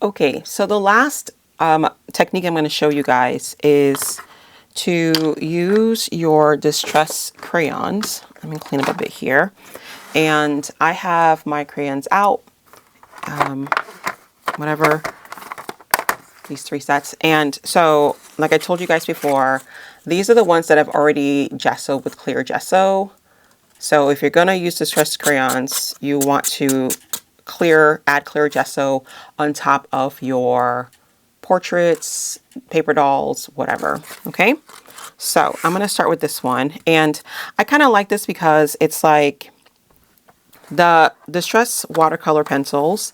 Okay, so the last technique I'm going to show you guys is to use your distress crayons. Let me clean up a bit here. And I have my crayons out, whatever, these 3 sets. And so, like I told you guys before, these are the ones that I've already gessoed with clear gesso. So if you're going to use distress crayons, you want to add clear gesso on top of your portraits, paper dolls, whatever. Okay. So I'm going to start with this one. And I kind of like this because it's like the distress watercolor pencils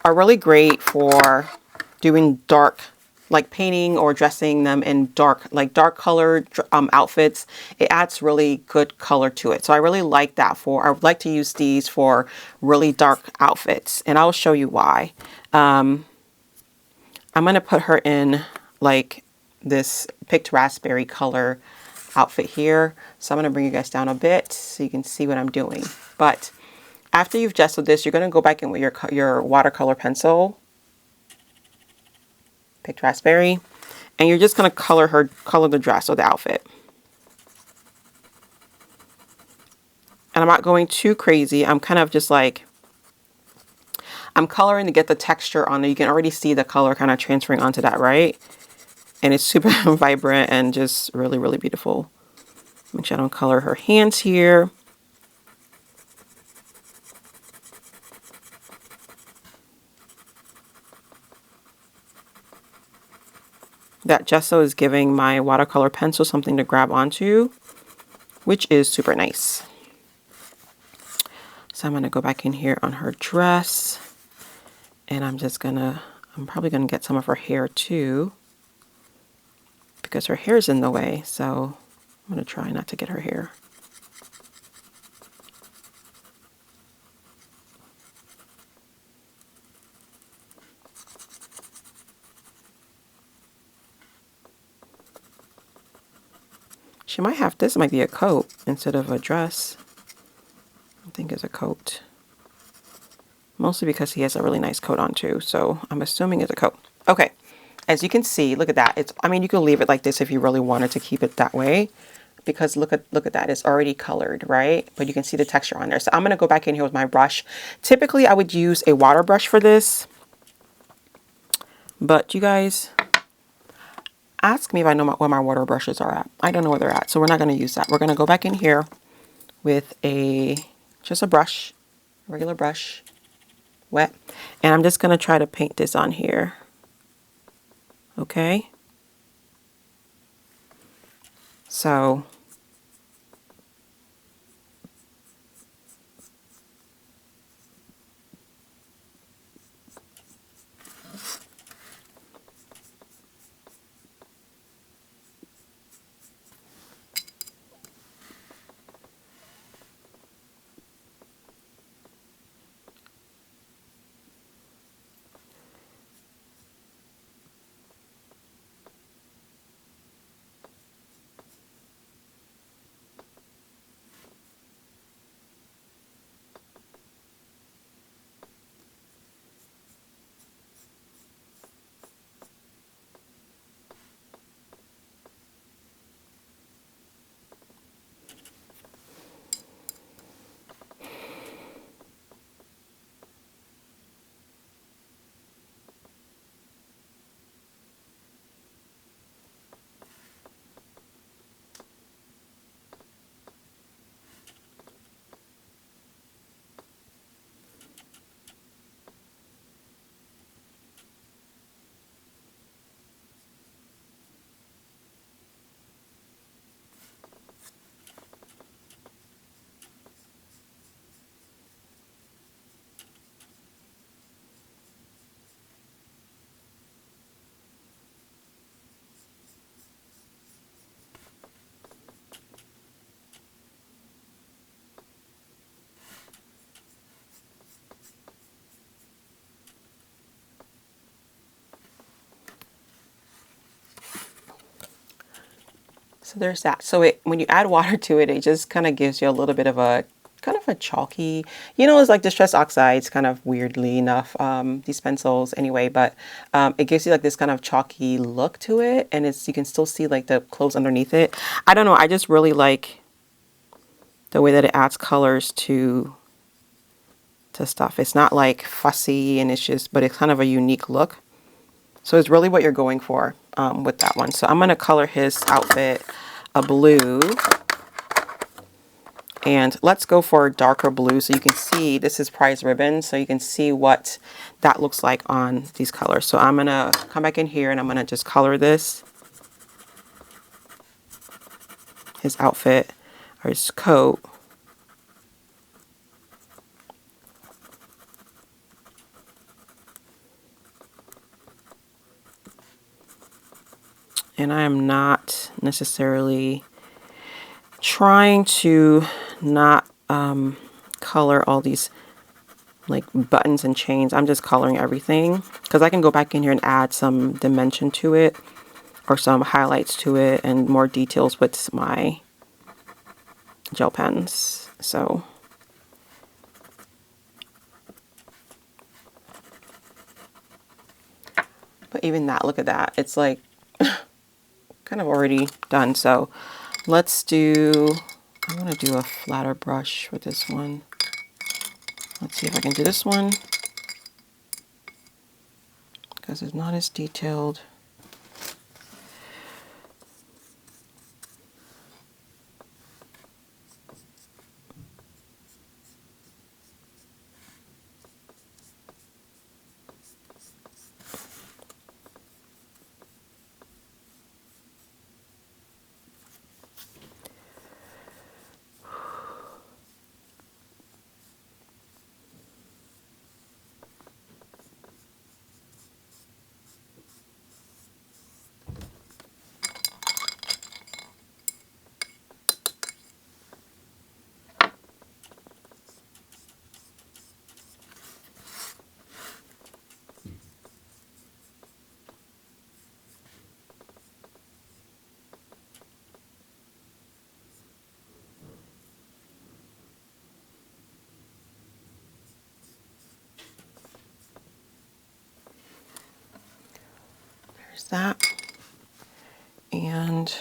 are really great for doing dark, like painting or dressing them in dark, like dark colored outfits. It adds really good color to it. So I really like that I would like to use these for really dark outfits, and I'll show you why. I'm going to put her in like this picked raspberry color outfit here. So I'm going to bring you guys down a bit so you can see what I'm doing. But after you've gessoed this, you're going to go back in with your watercolor pencil, picked raspberry, and you're just going to color the dress or the outfit. And I'm not going too crazy. I'm kind of just like, I'm coloring to get the texture on there. You can already see the color kind of transferring onto that, right? And it's super vibrant and just really, really beautiful. Make sure I don't color her hands here. That gesso is giving my watercolor pencil something to grab onto, which is super nice. So I'm going to go back in here on her dress, and I'm probably going to get some of her hair too, because her hair's in the way. So I'm going to try not to get her hair. This might be a coat instead of a dress. I think it's a coat. Mostly because he has a really nice coat on too. So I'm assuming it's a coat. Okay. As you can see, look at that. I mean, you can leave it like this if you really wanted to keep it that way, because look at that. It's already colored, right? But you can see the texture on there. So I'm going to go back in here with my brush. Typically, I would use a water brush for this. But you guys, ask me if I know where my water brushes are at. I don't know where they're at, so we're not going to use that. We're going to go back in here with just a brush, a regular brush, wet. And I'm just going to try to paint this on here. Okay. So there's that. So when you add water to it, it just kind of gives you a little bit of a of a chalky, you know, it's like Distress Oxides, kind of weirdly enough, these pencils anyway, but it gives you like this kind of chalky look to it, and it's, you can still see like the clothes underneath it. I don't know, I just really like the way that it adds colors to stuff. It's not like fussy, and it's just, but it's kind of a unique look. So it's really what you're going for with that one. So I'm going to color his outfit a blue. And let's go for a darker blue so you can see, this is prize ribbon, so you can see what that looks like on these colors. So I'm going to come back in here and I'm going to just color this, his outfit or his coat. And I am not necessarily trying to not color all these like buttons and chains. I'm just coloring everything because I can go back in here and add some dimension to it or some highlights to it and more details with my gel pens. So but even that, look at that, it's like kind of already done. So let's do, I'm going to do a flatter brush with this one. Let's see if I can do this one because it's not as detailed. There's that. And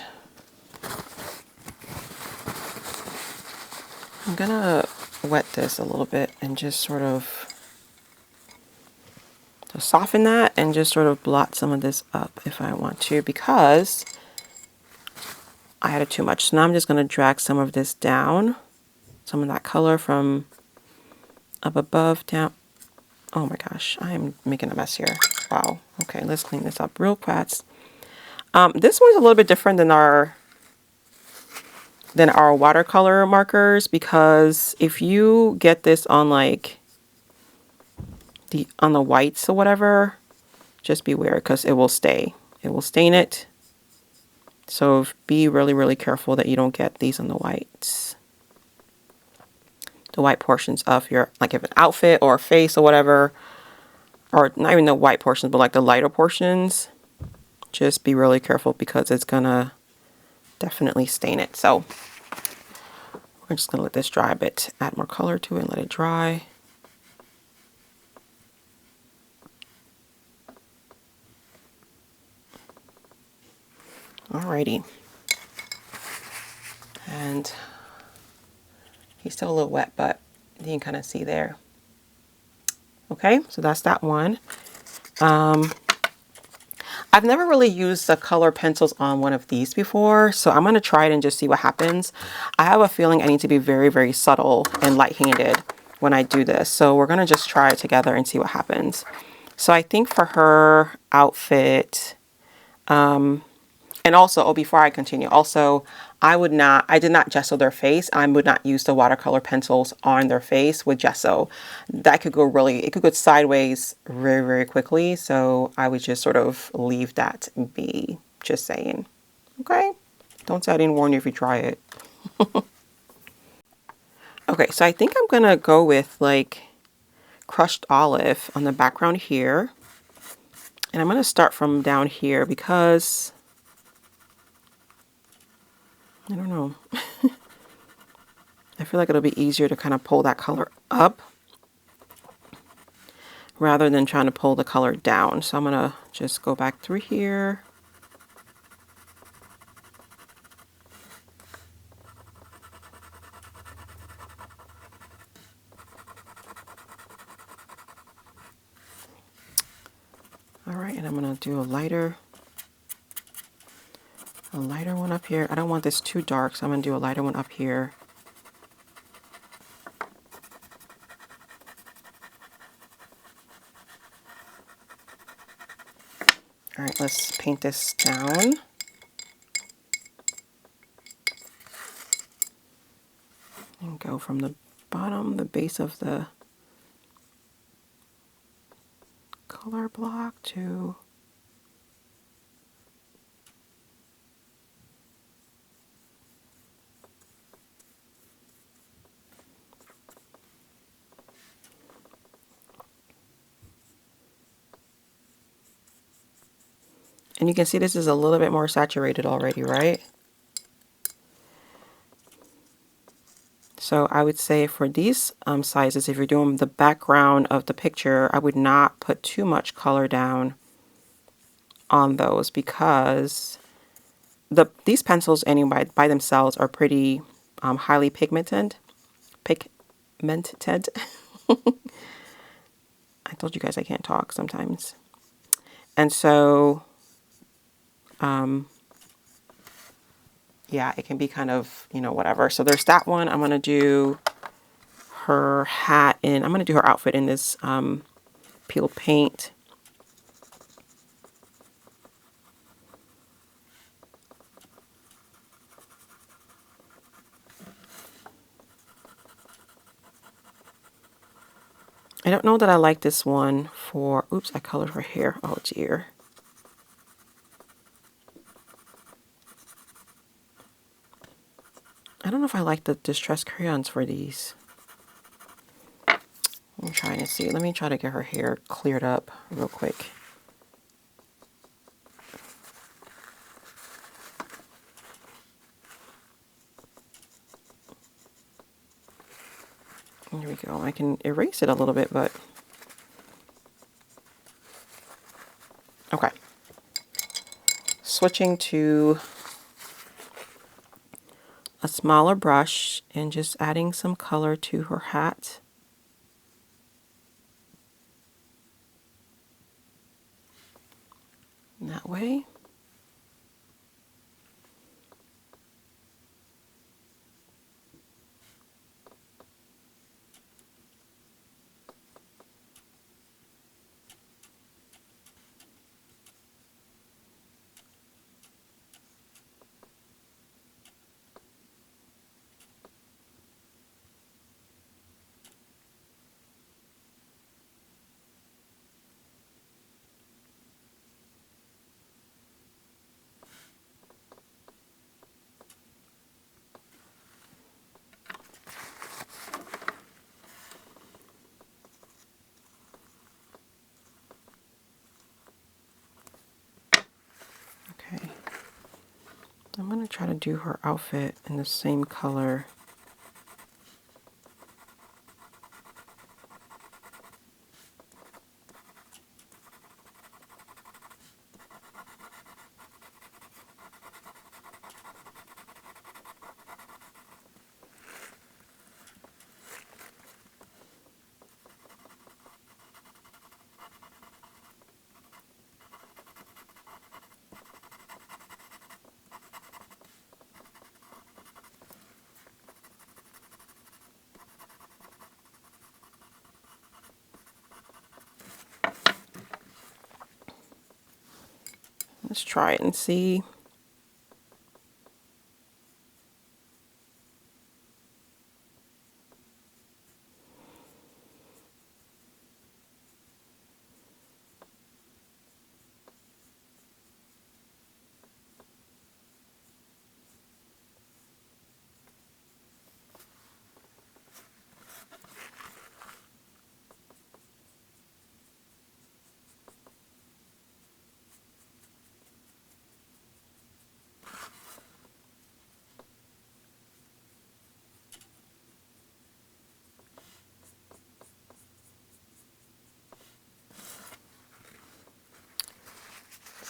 I'm gonna wet this a little bit and just sort of to soften that and just sort of blot some of this up if I want to, because I added too much. So now I'm just going to drag some of this down, some of that color from up above down. Oh my gosh, I am making a mess here. Wow. Okay, let's clean this up real fast. This one's a little bit different than our watercolor markers, because if you get this on like on the whites or whatever, just beware because it will stay. It will stain it. So be really, really careful that you don't get these on the whites. The white portions of your, like if an outfit or a face or whatever, or not even the white portions, but like the lighter portions, just be really careful because it's gonna definitely stain it. So we're just gonna let this dry a bit, add more color to it and let it dry. Alrighty. And he's still a little wet, but you can kind of see there. Okay, so that's that one. I've never really used the color pencils on one of these before, so I'm going to try it and just see what happens. I have a feeling I need to be very, very subtle and light-handed when I do this. So we're going to just try it together and see what happens. So I think for her outfit, and also, oh, before I continue, also, I did not gesso their face. I would not use the watercolor pencils on their face with gesso. That could go it could go sideways very, very quickly. So I would just sort of leave that be, just saying. Okay? Don't say I didn't warn you if you try it. Okay, so I think I'm going to go with like crushed olive on the background here. And I'm going to start from down here because I don't know. I feel like it'll be easier to kind of pull that color up rather than trying to pull the color down. So I'm going to just go back through here. All right, and I'm going to do a lighter one up here. I don't want this too dark, so I'm going to do a lighter one up here. All right, let's paint this down. And go from the bottom, the base of the color block to and you can see this is a little bit more saturated already, right? So I would say for these sizes, if you're doing the background of the picture, I would not put too much color down on those because these pencils anyway by themselves are pretty highly pigmented. Pigmented. I told you guys I can't talk sometimes. And so, yeah, it can be kind of, you know, whatever. So there's that one. I'm going to do her hat in, I'm going to do her outfit in this peeled paint. I don't know that I like this one for, oops, I colored her hair. Oh dear. I don't know if I like the distressed crayons for these. I'm trying to see. Let me try to get her hair cleared up real quick. Here we go. I can erase it a little bit, but okay. Switching to a smaller brush and just adding some color to her hat. That way. Okay. I'm going to try to do her outfit in the same color. Let's try it and see.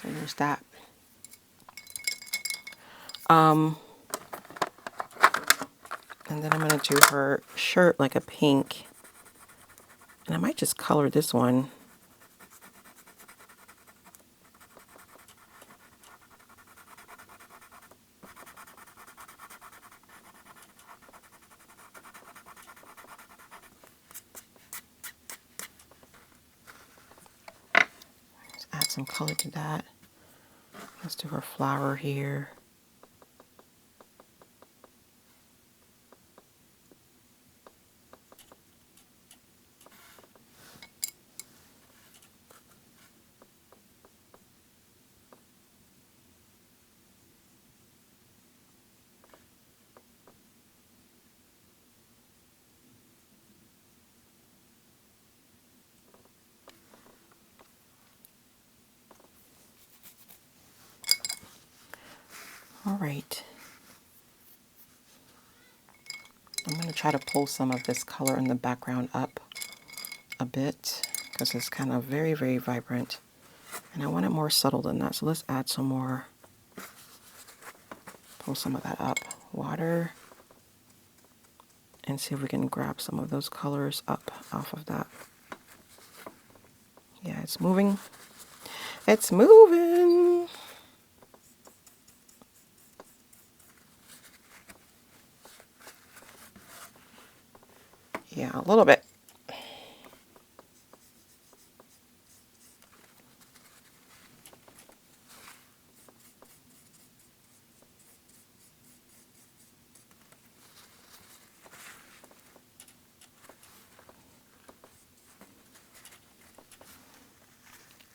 So there's that. And then I'm going to do her shirt like a pink. And I might just color this one. Let's add some color to that. Let's do her flower here. All right. I'm going to try to pull some of this color in the background up a bit because it's kind of very, very vibrant. And I want it more subtle than that. So let's add some more, pull some of that up. Water. And see if we can grab some of those colors up off of that. Yeah, it's moving. It's moving. Yeah, a little bit.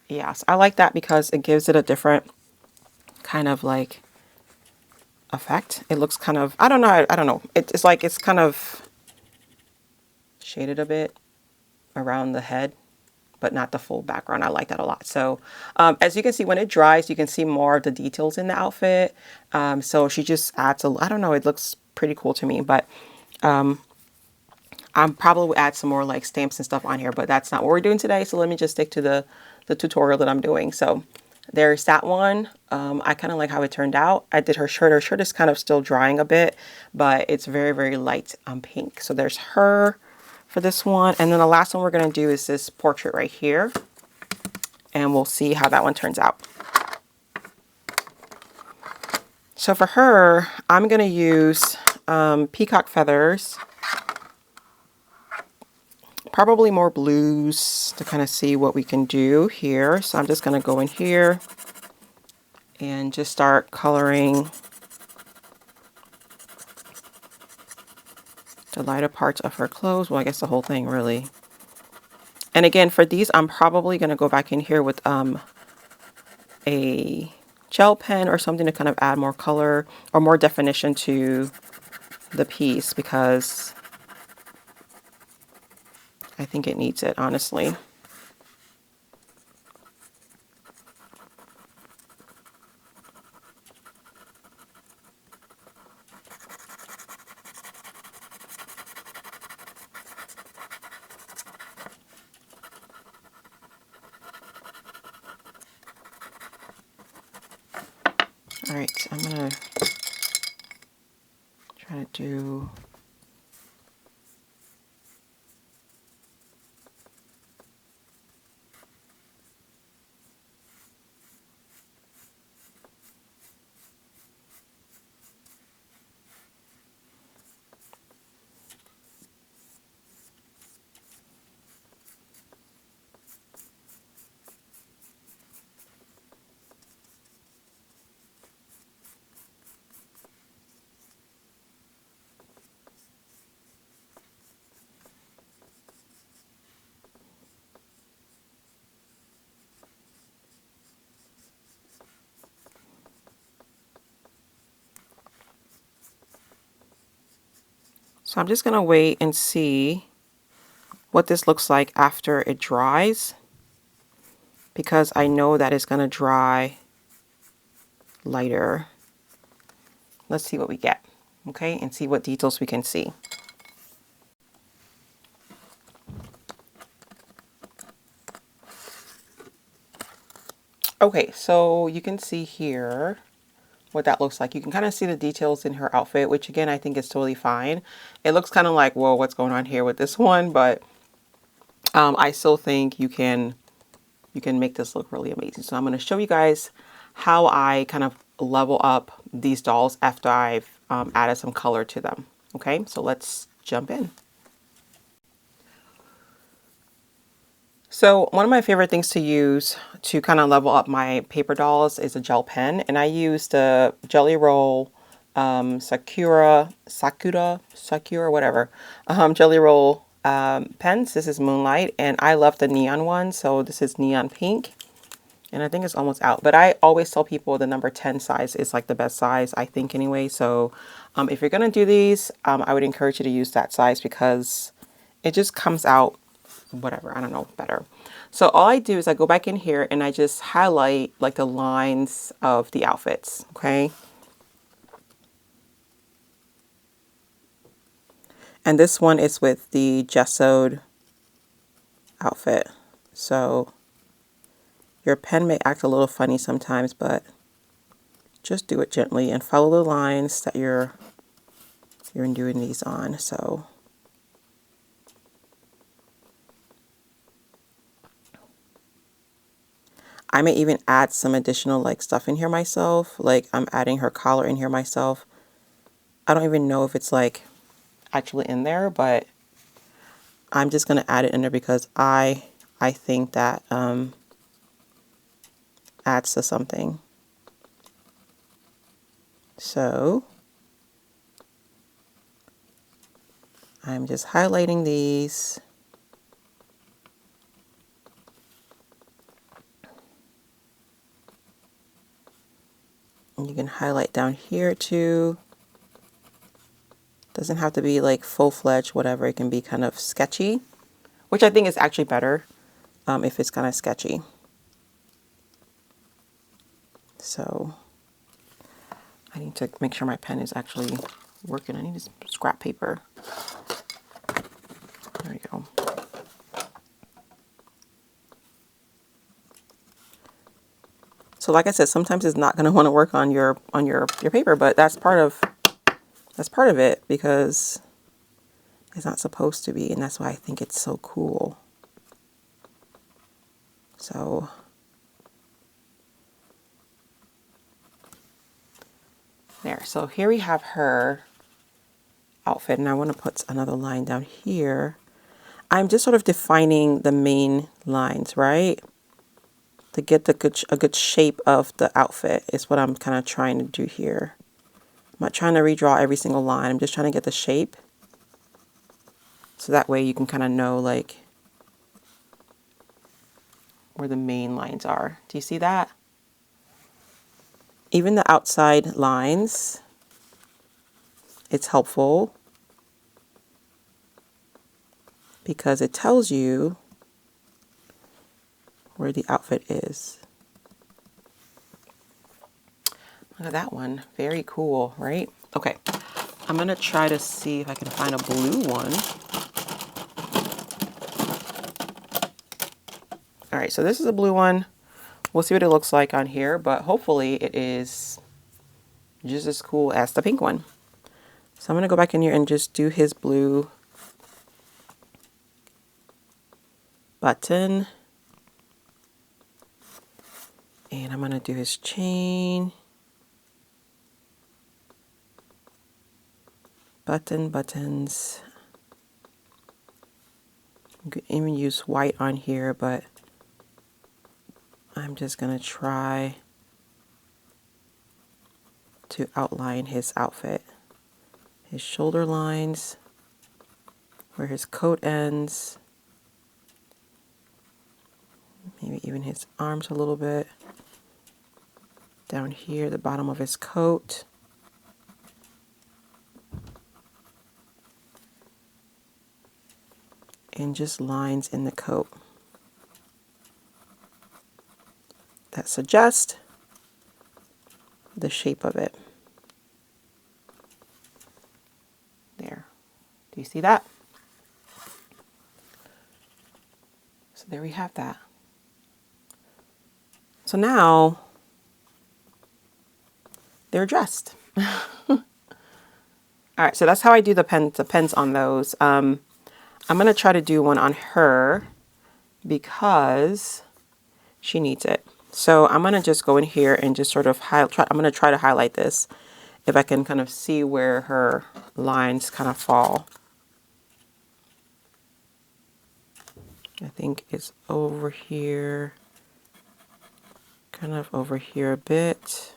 Yes, I like that because it gives it a different kind of like effect. It looks kind of, I don't know, I don't know. It's like it's kind of shaded a bit around the head, but not the full background. I like that a lot. So as you can see, when it dries, you can see more of the details in the outfit. So she just adds a, I don't know, it looks pretty cool to me, but I'm probably will add some more like stamps and stuff on here, but that's not what we're doing today. So let me just stick to the tutorial that I'm doing. So there's that one. I kind of like how it turned out. I did her shirt. Her shirt is kind of still drying a bit, but it's very, very light pink. So there's her for this one. And then the last one we're going to do is this portrait right here. And we'll see how that one turns out. So for her, I'm going to use peacock feathers. Probably more blues to kind of see what we can do here. So I'm just going to go in here and just start coloring the lighter parts of her clothes. Well, I guess the whole thing really. And again, for these, I'm probably going to go back in here with a gel pen or something to kind of add more color or more definition to the piece because I think it needs it, honestly. All right, I'm gonna try to do so I'm just going to wait and see what this looks like after it dries because I know that it's going to dry lighter. Let's see what we get, okay, and see what details we can see. Okay, so you can see here what that looks like. You can kind of see the details in her outfit, which again, I think is totally fine. It looks kind of like, whoa, what's going on here with this one? But I still think you can make this look really amazing. So I'm going to show you guys how I kind of level up these dolls after I've added some color to them. Okay, so let's jump in. So one of my favorite things to use to kind of level up my paper dolls is a gel pen. And I use the Jelly Roll Sakura, whatever, Jelly Roll pens. This is Moonlight, and I love the neon one. So this is neon pink. And I think it's almost out. But I always tell people the number 10 size is like the best size, I think, anyway. So if you're going to do these, I would encourage you to use that size because it just comes out, whatever, I don't know, better. So all I do is I go back in here and I just highlight like the lines of the outfits, okay? And this one is with the gessoed outfit. So your pen may act a little funny sometimes, but just do it gently and follow the lines that you're doing these on. So I may even add some additional like stuff in here myself. Like I'm adding her collar in here myself. I don't even know if it's like actually in there, but I'm just going to add it in there because I think that adds to something. So I'm just highlighting these. And you can highlight down here too. Doesn't have to be like full-fledged, whatever. It can be kind of sketchy, which I think is actually better if it's kind of sketchy. So I need to make sure my pen is actually working. I need scrap paper. There we go. So like I said, sometimes it's not going to want to work on your paper, but that's part of it because it's not supposed to be, and that's why I think it's so cool. So there. So here we have her outfit, and I want to put another line down here. I'm just sort of defining the main lines, right? To get a good shape of the outfit is what I'm kind of trying to do here. I'm not trying to redraw every single line. I'm just trying to get the shape. So that way you can kind of know like where the main lines are. Do you see that? Even the outside lines, it's helpful because it tells you where the outfit is. Look at that one. Very cool, right? Okay. I'm going to try to see if I can find a blue one. All right, so this is a blue one. We'll see what it looks like on here, but hopefully it is just as cool as the pink one. So I'm going to go back in here and just do his blue button. And I'm going to do his chain. Buttons. You could even use white on here, but I'm just going to try to outline his outfit. His shoulder lines, where his coat ends, maybe even his arms a little bit. Down here, the bottom of his coat. And just lines in the coat that suggest the shape of it. There. Do you see that? So there we have that. So now they're dressed. All right, so that's how I do the pens on those. I'm gonna try to do one on her because she needs it. So I'm gonna just go in here and just sort of I'm gonna try to highlight this if I can kind of see where her lines kind of fall. I think it's over here, kind of over here a bit.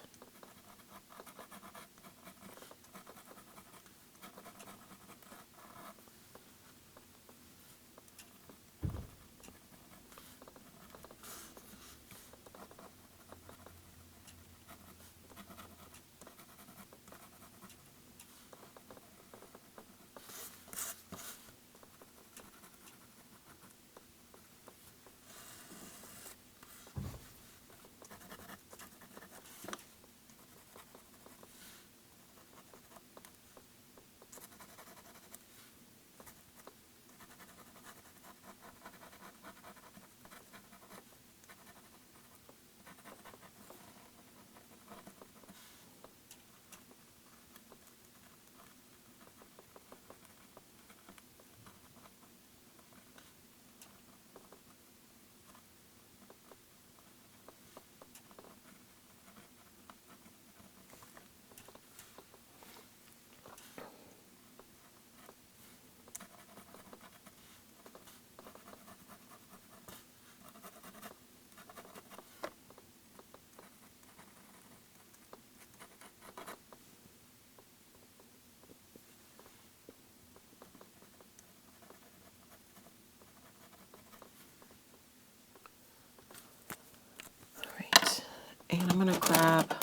And I'm gonna grab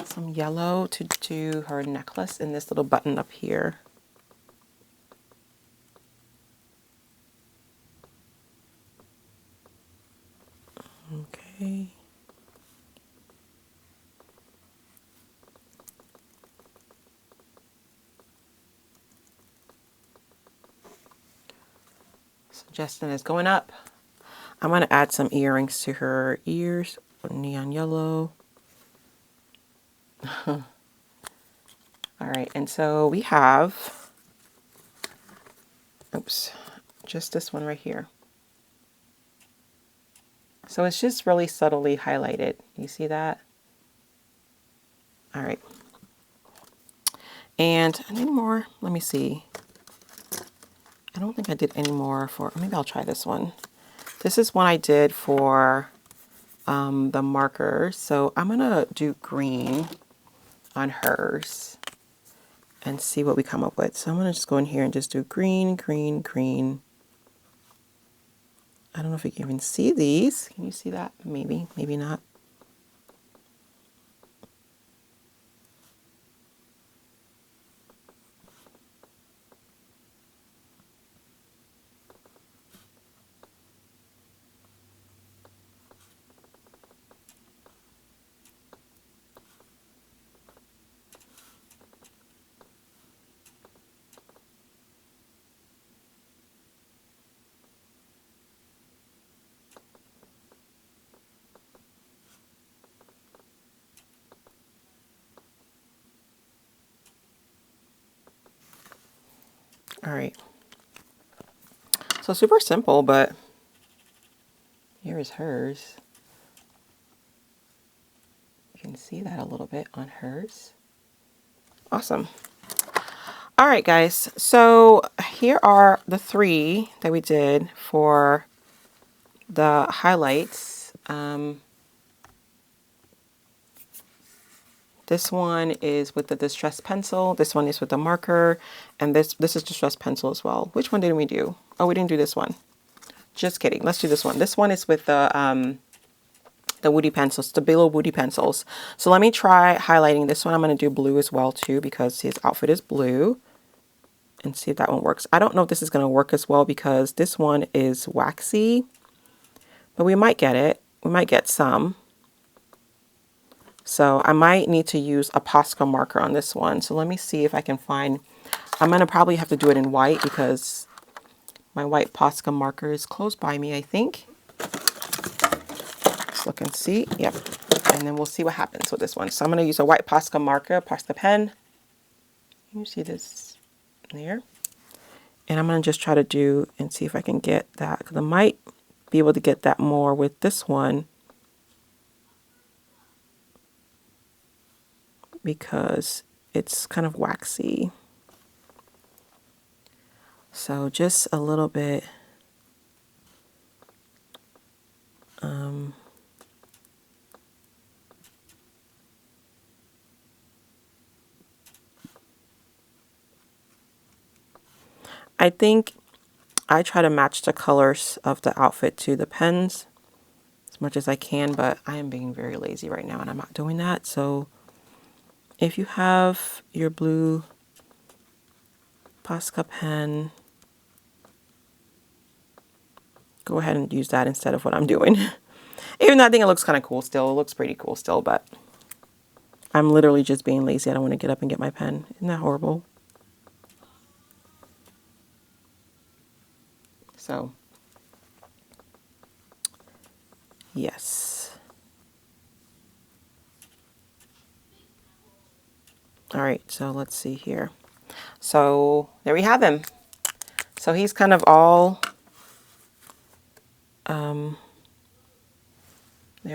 some yellow to do her necklace in this little button up here. Okay. So Justin is going up. I'm gonna add some earrings to her ears, neon yellow. All right, and so we have, oops, just this one right here. So it's just really subtly highlighted. You see that? All right. And any more? Let me see. I don't think I did any more for, maybe I'll try this one. This is one I did for the marker. So I'm gonna do green on hers and see what we come up with. So I'm gonna just go in here and just do green, green, green. I don't know if you can even see these. Can you see that? Maybe, maybe not. All right. So super simple, but here is hers. You can see that a little bit on hers. Awesome. All right, guys. So here are the 3 that we did for the highlights. This one is with the distress pencil. This one is with the marker. And this is distress pencil as well. Which one didn't we do? Oh, we didn't do this one. Just kidding. Let's do this one. This one is with the Woody pencils, the Bilo Woody pencils. So let me try highlighting this one. I'm going to do blue as well too because his outfit is blue. And see if that one works. I don't know if this is going to work as well because this one is waxy. But we might get it. We might get some. So I might need to use a Posca marker on this one. So let me see if I can find, I'm going to probably have to do it in white because my white Posca marker is close by me, I think. Let's look and see. Yep. And then we'll see what happens with this one. So I'm going to use a white Posca marker, Posca pen. You see this there? And I'm going to just try to do and see if I can get that, because I might be able to get that more with this one, because it's kind of waxy. So just a little bit. I think I try to match the colors of the outfit to the pens as much as I can, but I am being very lazy right now and I'm not doing that. So if you have your blue Posca pen, go ahead and use that instead of what I'm doing. Even though I think it looks kind of cool still. It looks pretty cool still, but I'm literally just being lazy. I don't want to get up and get my pen. Isn't that horrible? So, yes. All right, so let's see here. So there we have him. So he's kind of all, there,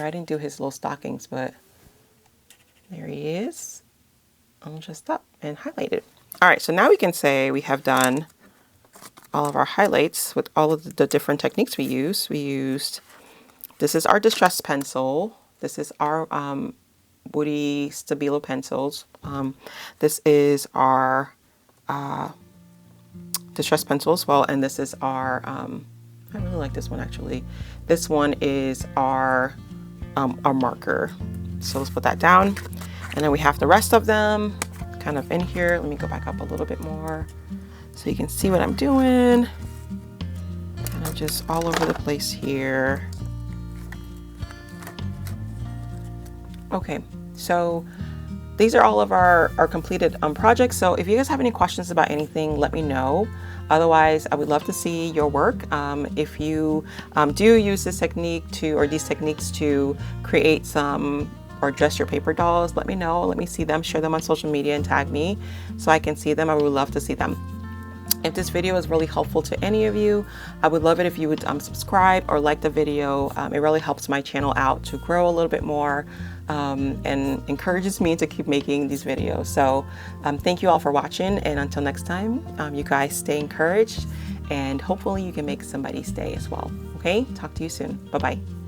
I didn't do his little stockings, but there he is. I'll just stop and highlight it. All right, so now we can say we have done all of our highlights with all of the different techniques we use. We used, this is our distress pencil. This is our Woody Stabilo pencils. This is our distress pencil as well. And this is our, I really like this one actually. This one is our marker. So let's put that down. And then we have the rest of them kind of in here. Let me go back up a little bit more so you can see what I'm doing. Kind of just all over the place here. Okay, so these are all of our completed projects. So if you guys have any questions about anything, let me know. Otherwise, I would love to see your work. If you do use this technique or these techniques to create some or dress your paper dolls, let me know. Let me see them, share them on social media and tag me so I can see them. I would love to see them. If this video is really helpful to any of you, I would love it if you would subscribe or like the video. It really helps my channel out to grow a little bit more and encourages me to keep making these videos. So thank you all for watching, and until next time, you guys stay encouraged and hopefully you can make somebody stay as well. Okay, talk to you soon. Bye-bye.